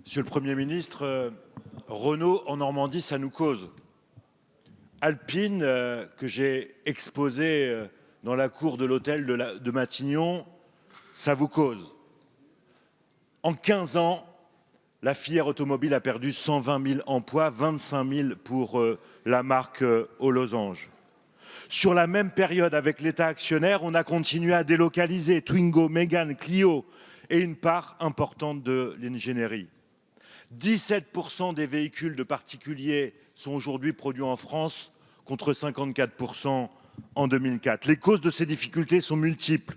Monsieur le Premier ministre, Renault en Normandie, ça nous cause. Alpine, que j'ai exposé dans la cour de l'hôtel de Matignon, ça vous cause. En 15 ans, la filière automobile a perdu 120 000 emplois, 25 000 pour la marque aux losanges. Sur la même période, avec l'État actionnaire, on a continué à délocaliser Twingo, Mégane, Clio et une part importante de l'ingénierie. 17% des véhicules de particuliers sont aujourd'hui produits en France, contre 54% en 2004. Les causes de ces difficultés sont multiples.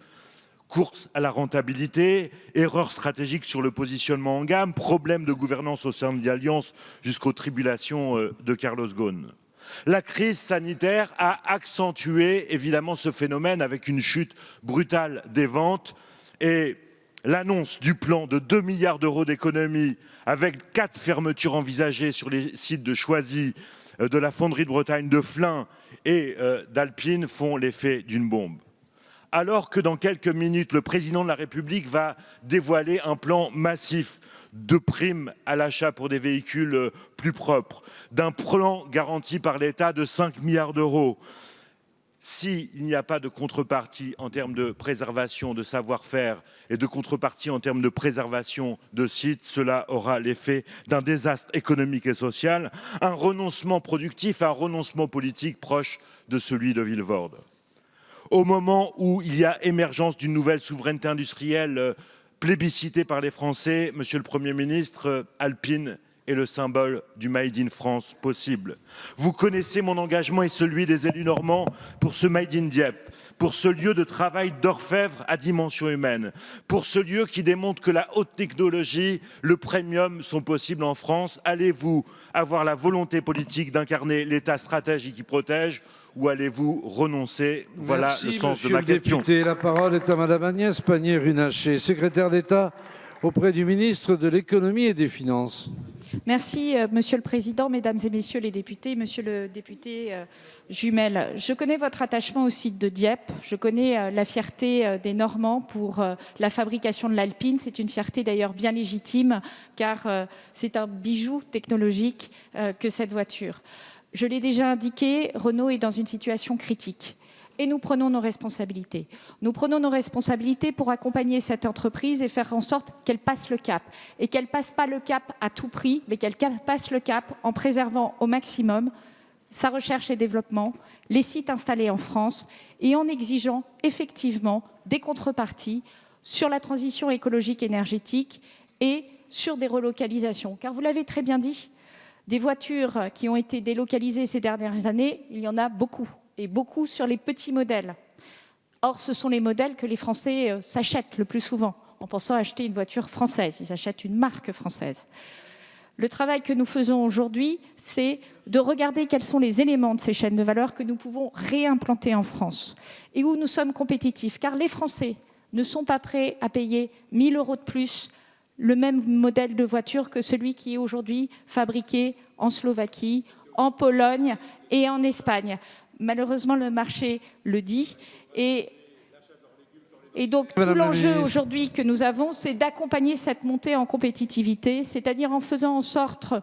Course à la rentabilité, erreurs stratégiques sur le positionnement en gamme, problèmes de gouvernance au sein de l'Alliance jusqu'aux tribulations de Carlos Ghosn. La crise sanitaire a accentué évidemment ce phénomène avec une chute brutale des ventes et l'annonce du plan de 2 milliards d'euros d'économie avec 4 fermetures envisagées sur les sites de Choisy, de la fonderie de Bretagne, de Flins et d'Alpine font l'effet d'une bombe. Alors que dans quelques minutes, le président de la République va dévoiler un plan massif de primes à l'achat pour des véhicules plus propres, d'un plan garanti par l'État de 5 milliards d'euros. S'il n'y a pas de contrepartie en termes de préservation de savoir-faire et de contrepartie en termes de préservation de sites, cela aura l'effet d'un désastre économique et social, un renoncement productif, un renoncement politique proche de celui de Vilvorde. Au moment où il y a émergence d'une nouvelle souveraineté industrielle plébiscitée par les Français, Monsieur le Premier ministre, Alpine est le symbole du Made in France possible. Vous connaissez mon engagement et celui des élus normands pour ce Made in Dieppe, pour ce lieu de travail d'orfèvre à dimension humaine, pour ce lieu qui démontre que la haute technologie, le premium sont possibles en France. Allez-vous avoir la volonté politique d'incarner l'État stratège qui protège ou allez-vous renoncer? Voilà Merci, le sens de monsieur ma le question. député. La parole est à Madame Agnès Pannier-Runacher, secrétaire d'État auprès du ministre de l'Économie et des Finances. Merci, Monsieur le Président, Mesdames et Messieurs les députés, Monsieur le député Jumel. Je connais votre attachement au site de Dieppe, je connais la fierté des Normands pour la fabrication de l'Alpine. C'est une fierté d'ailleurs bien légitime, car c'est un bijou technologique que cette voiture. Je l'ai déjà indiqué, Renault est dans une situation critique. Et nous prenons nos responsabilités. Nous prenons nos responsabilités pour accompagner cette entreprise et faire en sorte qu'elle passe le cap. Et qu'elle ne passe pas le cap à tout prix, mais qu'elle passe le cap en préservant au maximum sa recherche et développement, les sites installés en France et en exigeant effectivement des contreparties sur la transition écologique énergétique et sur des relocalisations. Car vous l'avez très bien dit, des voitures qui ont été délocalisées ces dernières années, il y en a beaucoup. Et beaucoup sur les petits modèles. Or, ce sont les modèles que les Français s'achètent le plus souvent, en pensant acheter une voiture française. Ils achètent une marque française. Le travail que nous faisons aujourd'hui, c'est de regarder quels sont les éléments de ces chaînes de valeur que nous pouvons réimplanter en France et où nous sommes compétitifs. Car les Français ne sont pas prêts à payer 1 000 € de plus le même modèle de voiture que celui qui est aujourd'hui fabriqué en Slovaquie, en Pologne et en Espagne. Malheureusement, le marché le dit. Et donc, tout l'enjeu aujourd'hui que nous avons, c'est d'accompagner cette montée en compétitivité, c'est-à-dire en faisant en sorte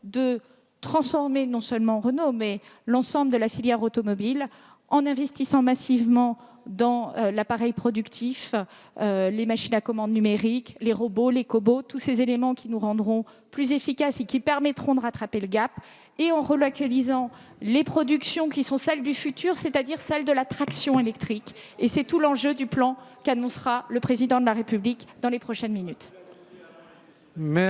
de transformer non seulement Renault, mais l'ensemble de la filière automobile, en investissant massivement dans l'appareil productif, les machines à commande numériques, les robots, les cobots, tous ces éléments qui nous rendront plus efficaces et qui permettront de rattraper le gap, et en relocalisant les productions qui sont celles du futur, c'est-à-dire celles de la traction électrique. Et c'est tout l'enjeu du plan qu'annoncera le président de la République dans les prochaines minutes. Merci.